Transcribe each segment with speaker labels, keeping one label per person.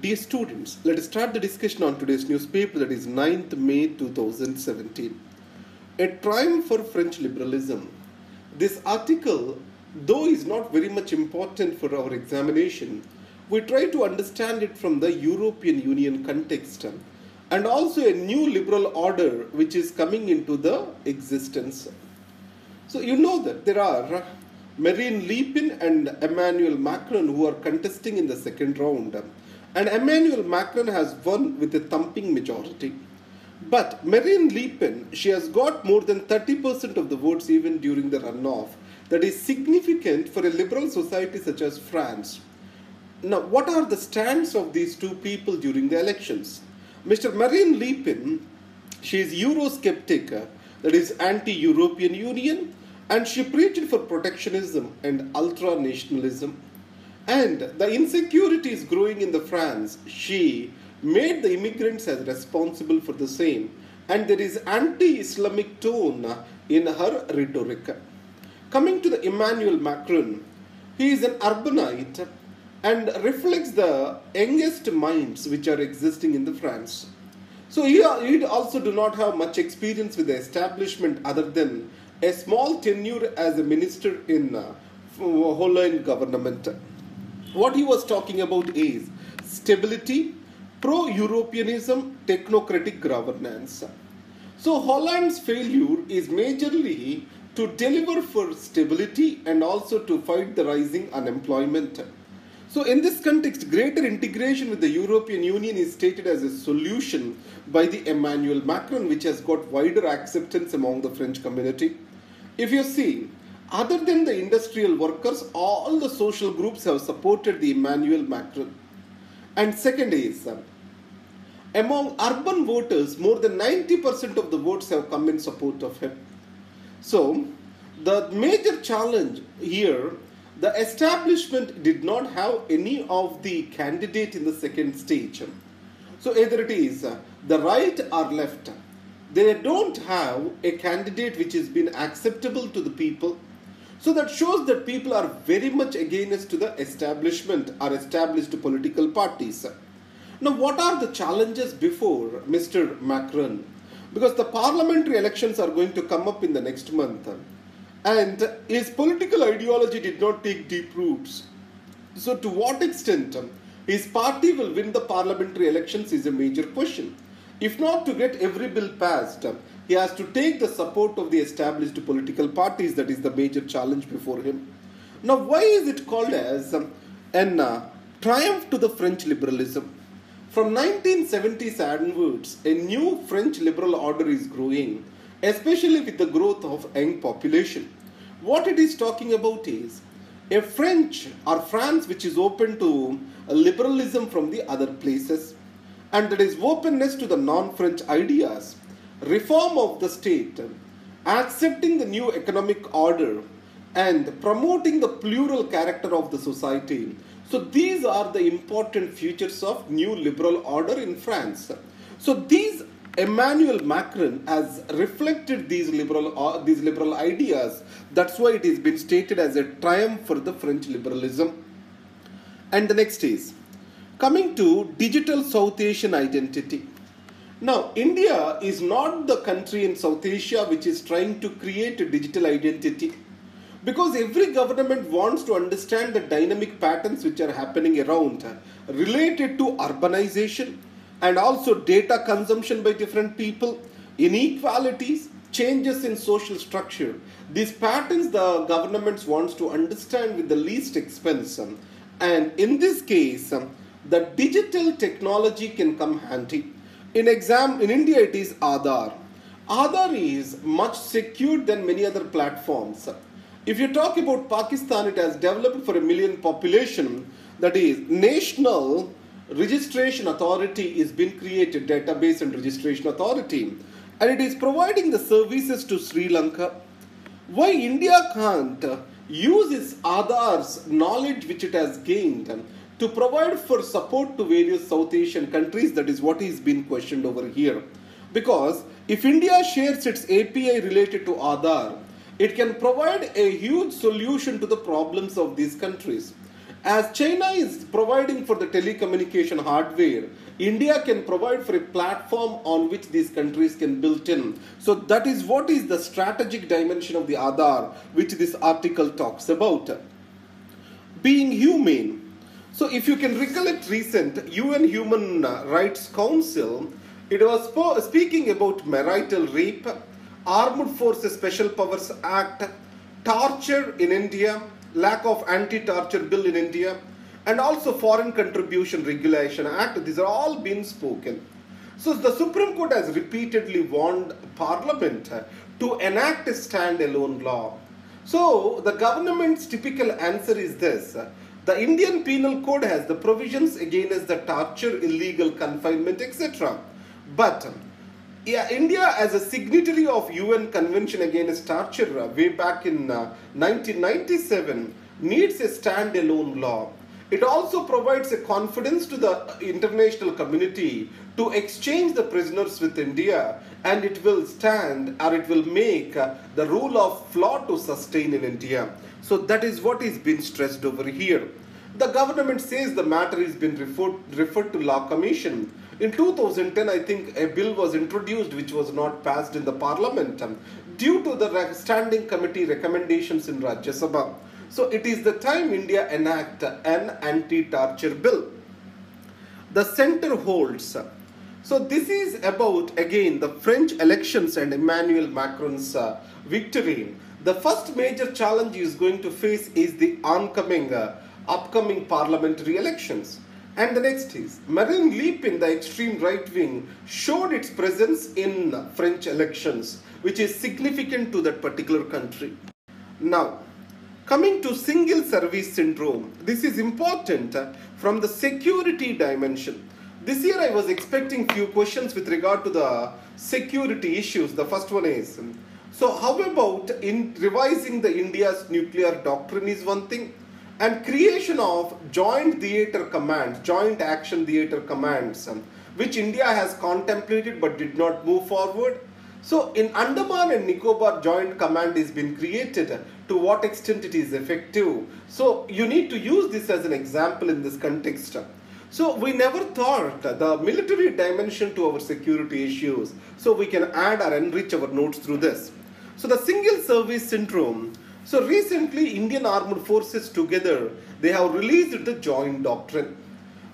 Speaker 1: Dear students, let us start the discussion on today's newspaper, that is 9th May 2017. A triumph for French liberalism. This article, though is not very much important for our examination, we try to understand it from the European Union context and also a new liberal order which is coming into the existence. So you know that there are Marine Le Pen and Emmanuel Macron who are contesting in the second round. And Emmanuel Macron has won with a thumping majority. But Marine Le Pen, she has got more than 30% of the votes even during the runoff. That is significant for a liberal society such as France. Now, what are the stands of these two people during the elections? Mr. Marine Le Pen, she is Eurosceptic, that is anti-European Union, and she preached for protectionism and ultra-nationalism. And the insecurity is growing in the France. She made the immigrants as responsible for the same. And there is anti-Islamic tone in her rhetoric. Coming to the Emmanuel Macron, he is an urbanite and reflects the youngest minds which are existing in the France. So he also do not have much experience with the establishment other than a small tenure as a minister in Hollande government. What he was talking about is stability, pro-Europeanism, technocratic governance. So Hollande's failure is majorly to deliver for stability and also to fight the rising unemployment. So in this context, greater integration with the European Union is stated as a solution by the Emmanuel Macron, which has got wider acceptance among the French community. If you see, other than the industrial workers, all the social groups have supported the Emmanuel Macron. And second is, among urban voters, more than 90% of the votes have come in support of him. So, the major challenge here, the establishment did not have any of the candidate in the second stage. So, either it is the right or left. They don't have a candidate which has been acceptable to the people. So that shows that people are very much against to the establishment or established political parties. Now, what are the challenges before Mr. Macron? Because the parliamentary elections are going to come up in the next month. And his political ideology did not take deep roots. So to what extent his party will win the parliamentary elections is a major question. If not to get every bill passed, he has to take the support of the established political parties. That is the major challenge before him. Now, why is it called as a triumph to the French liberalism? From 1970s onwards, a new French liberal order is growing, especially with the growth of young population. What it is talking about is a French or France which is open to liberalism from the other places, and that is openness to the non-French ideas, reform of the state, accepting the new economic order, and promoting the plural character of the society. So these are the important features of new liberal order in France. So these Emmanuel Macron has reflected these liberal ideas. That's why it has been stated as a triumph for the French liberalism. And the next is coming to digital South Asian identity. Now, India is not the country in South Asia which is trying to create a digital identity, because every government wants to understand the dynamic patterns which are happening around related to urbanization and also data consumption by different people, inequalities, changes in social structure. These patterns the governments wants to understand with the least expense. And in this case, the digital technology can come handy. In India, it is Aadhaar. Aadhaar is much secured than many other platforms. If you talk about Pakistan, it has developed for 1 million population. That is, National Registration Authority is being created, database and registration authority, and it is providing the services to Sri Lanka. Why India can't use its Aadhaar's knowledge which it has gained to provide for support to various South Asian countries? That is what is being questioned over here. Because if India shares its API related to Aadhaar, it can provide a huge solution to the problems of these countries. As China is providing for the telecommunication hardware, India can provide for a platform on which these countries can build in. So that is what is the strategic dimension of the Aadhaar, which this article talks about. Being humane. So if you can recollect recent UN Human Rights Council, it was speaking about marital rape, Armed Forces Special Powers Act, torture in India, lack of anti-torture bill in India, and also Foreign Contribution Regulation Act. These are all been spoken. So the Supreme Court has repeatedly warned Parliament to enact a standalone law. So the government's typical answer is this. The Indian Penal Code has the provisions against the torture, illegal confinement, etc. But India, as a signatory of UN Convention Against Torture way back in 1997, needs a standalone law. It also provides a confidence to the international community to exchange the prisoners with India, and it will stand, or it will make the rule of law to sustain in India. So that is what is being stressed over here. The government says the matter has been referred to Law Commission. In 2010, I think a bill was introduced which was not passed in the parliament due to the standing committee recommendations in Rajya Sabha. So it is the time India enact an anti-torture bill. The center holds. So this is about, again, the French elections and Emmanuel Macron's victory. The first major challenge he is going to face is the upcoming parliamentary elections. And the next is, Marine Le Pen, the extreme right wing, showed its presence in French elections, which is significant to that particular country. Now, coming to single service syndrome, this is important from the security dimension. This year I was expecting few questions with regard to the security issues. The first one is, so how about in revising the India's nuclear doctrine is one thing, and creation of joint theatre commands, joint action theatre commands, which India has contemplated but did not move forward. So in Andaman and Nicobar, joint command is been created. To what extent it is effective? So you need to use this as an example in this context. So we never thought the military dimension to our security issues. So we can add or enrich our notes through this. So the single service syndrome. So recently Indian Armed Forces together, they have released the joint doctrine.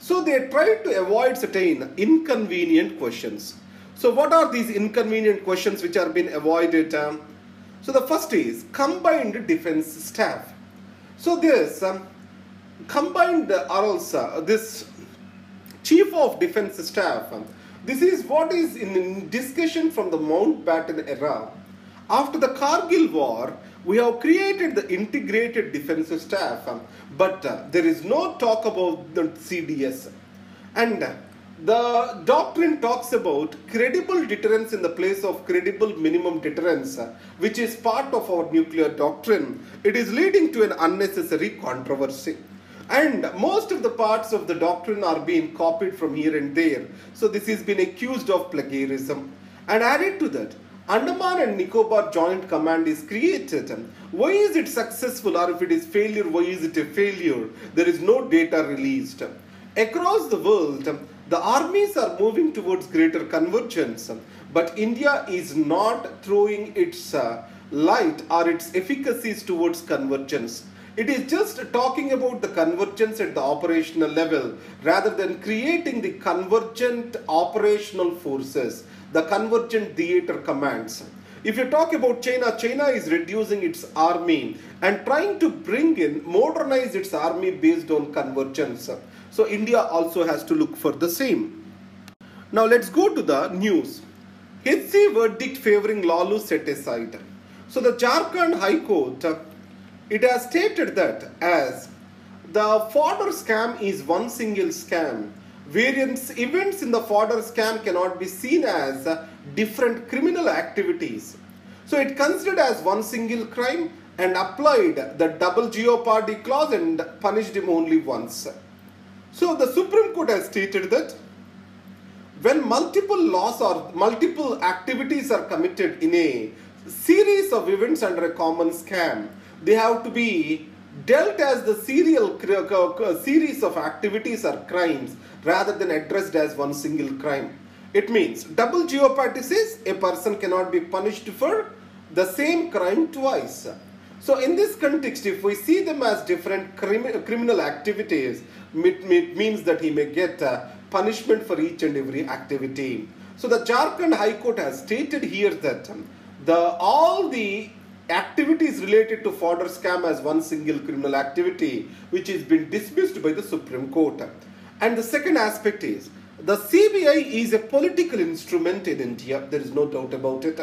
Speaker 1: So they tried to avoid certain inconvenient questions. So what are these inconvenient questions which are being avoided? So the first is combined defense staff. So this combined this chief of defense staff, this is what is in discussion from the Mountbatten era. After the Kargil war, we have created the integrated defense staff, but there is no talk about the CDS. And the doctrine talks about credible deterrence in the place of credible minimum deterrence, which is part of our nuclear doctrine. It is leading to an unnecessary controversy. And most of the parts of the doctrine are being copied from here and there. So this has been accused of plagiarism. And added to that, Andaman and Nicobar Joint Command is created. Why is it successful, or if it is failure, why is it a failure? There is no data released. Across the world, the armies are moving towards greater convergence, but India is not throwing its light or its efficacies towards convergence. It is just talking about the convergence at the operational level rather than creating the convergent operational forces, the convergent theatre commands. If you talk about China, China is reducing its army and trying to modernize its army based on convergence. So India also has to look for the same. Now let's go to the news. HC verdict favoring Lalu set aside. So the Jharkhand High Court, it has stated that as the fodder scam is one single scam. Various events in the fodder scam cannot be seen as different criminal activities. So it considered as one single crime and applied the double jeopardy clause and punished him only once. So the Supreme Court has stated that when multiple laws or multiple activities are committed in a series of events under a common scam, they have to be dealt as the series of activities or crimes rather than addressed as one single crime. It means double jeopardy says a person cannot be punished for the same crime twice. So in this context, if we see them as different criminal activities, it means that he may get punishment for each and every activity. So the Jharkhand High Court has stated here that all the activities related to fodder scam as one single criminal activity, which has been dismissed by the Supreme Court. And the second aspect is, the CBI is a political instrument in India, there is no doubt about it.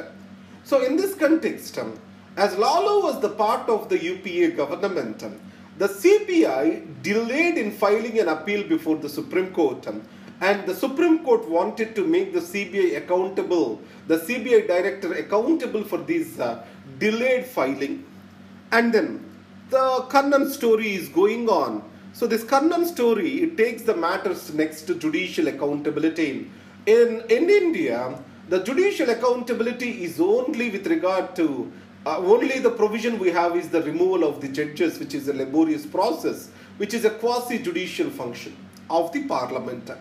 Speaker 1: So in this context, as Lalu was the part of the UPA government, the CBI delayed in filing an appeal before the Supreme Court, and the Supreme Court wanted to make the CBI accountable, the CBI director accountable for this delayed filing. And then the Kannan story is going on. So this Kannan story, it takes the matters next to judicial accountability. In India, the judicial accountability is only with regard to, only the provision we have is the removal of the judges, which is a laborious process, which is a quasi-judicial function of the parliament.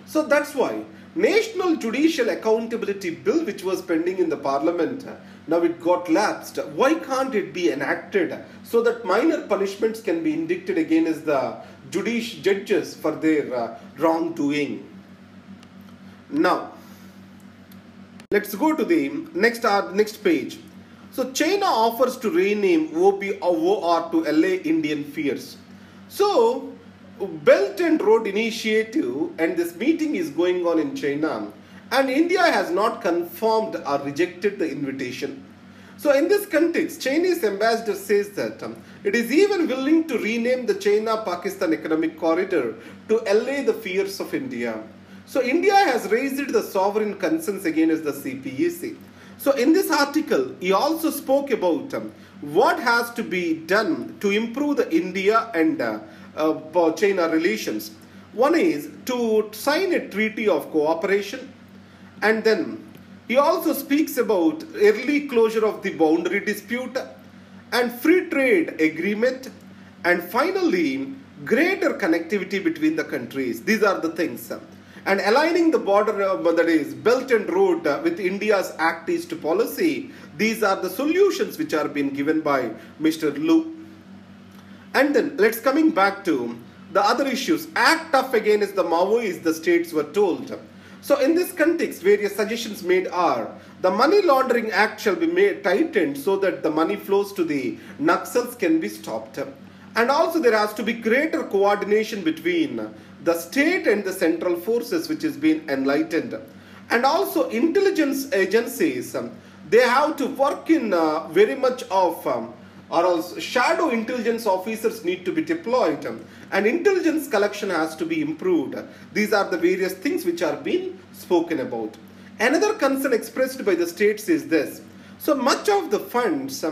Speaker 1: So that's why National Judicial Accountability Bill, which was pending in the parliament, now it got lapsed. Why can't it be enacted so that minor punishments can be indicted against the judges for their wrongdoing? Now, let's go to the next page. So China offers to rename OBOR to LA Indian Fears. So Belt and Road Initiative, and this meeting is going on in China, and India has not confirmed or rejected the invitation. So in this context, Chinese ambassador says that it is even willing to rename the China-Pakistan Economic Corridor to LA the Fears of India. So India has raised the sovereign concerns against the CPEC. So in this article, he also spoke about what has to be done to improve the India and China relations. One is to sign a treaty of cooperation, and then he also speaks about early closure of the boundary dispute and free trade agreement, and finally greater connectivity between the countries. These are the things. And aligning the border, that is Belt and Road, with India's Act East policy. These are the solutions which are being given by Mr. Lu. And then let's coming back to the other issues. Act tough against the Maoists, the states were told. So in this context, various suggestions made are, the Money Laundering Act shall be made tightened so that the money flows to the Naxals can be stopped. And also there has to be greater coordination between the state and the central forces, which has been enlightened. And also intelligence agencies, they have to work in very much of, or else shadow intelligence officers need to be deployed, and intelligence collection has to be improved. These are the various things which are being spoken about. Another concern expressed by the states is this. So much of the funds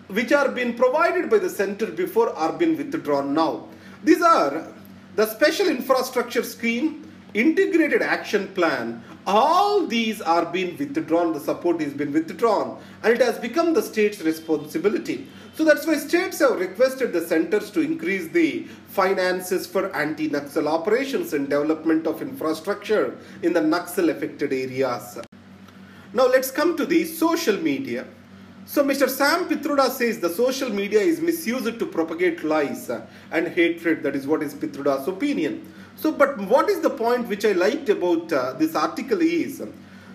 Speaker 1: which are being provided by the center before are being withdrawn now. These are the special infrastructure scheme, integrated action plan, all these are being withdrawn, the support is being withdrawn, and it has become the state's responsibility. So that's why states have requested the centers to increase the finances for anti-Naxal operations and development of infrastructure in the Naxal affected areas. Now let's come to the social media. So Mr. Sam Pitroda says the social media is misused to propagate lies and hatred. That is what is Pitroda's opinion. So, but what is the point which I liked about this article is,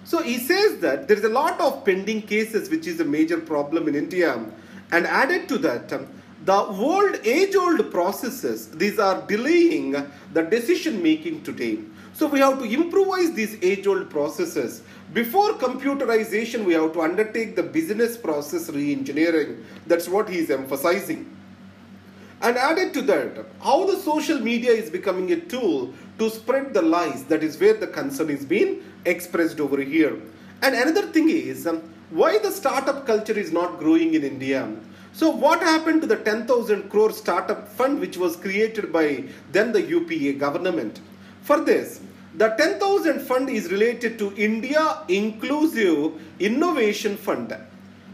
Speaker 1: so he says that there is a lot of pending cases which is a major problem in India, and added to that, the age-old processes, these are delaying the decision making today. So we have to improvise these age-old processes. Before computerization, we have to undertake the business process re-engineering. That's what he is emphasizing. And added to that, how the social media is becoming a tool to spread the lies. That is where the concern is being expressed over here. And another thing is, why the startup culture is not growing in India. So what happened to the 10,000 crore startup fund which was created by then the UPA government? For this, the 10,000 fund is related to India Inclusive Innovation Fund.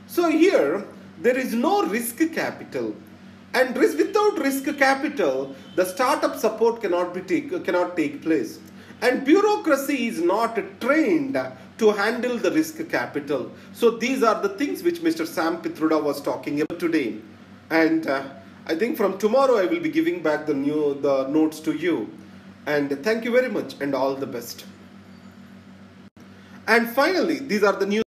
Speaker 1: So here, there is no risk capital. And without risk capital, the startup support cannot take place. And bureaucracy is not trained to handle the risk capital. So these are the things which Mr. Sam Pitruda was talking about today. And I think from tomorrow I will be giving back the notes to you. And thank you very much and all the best. And finally, these are the news.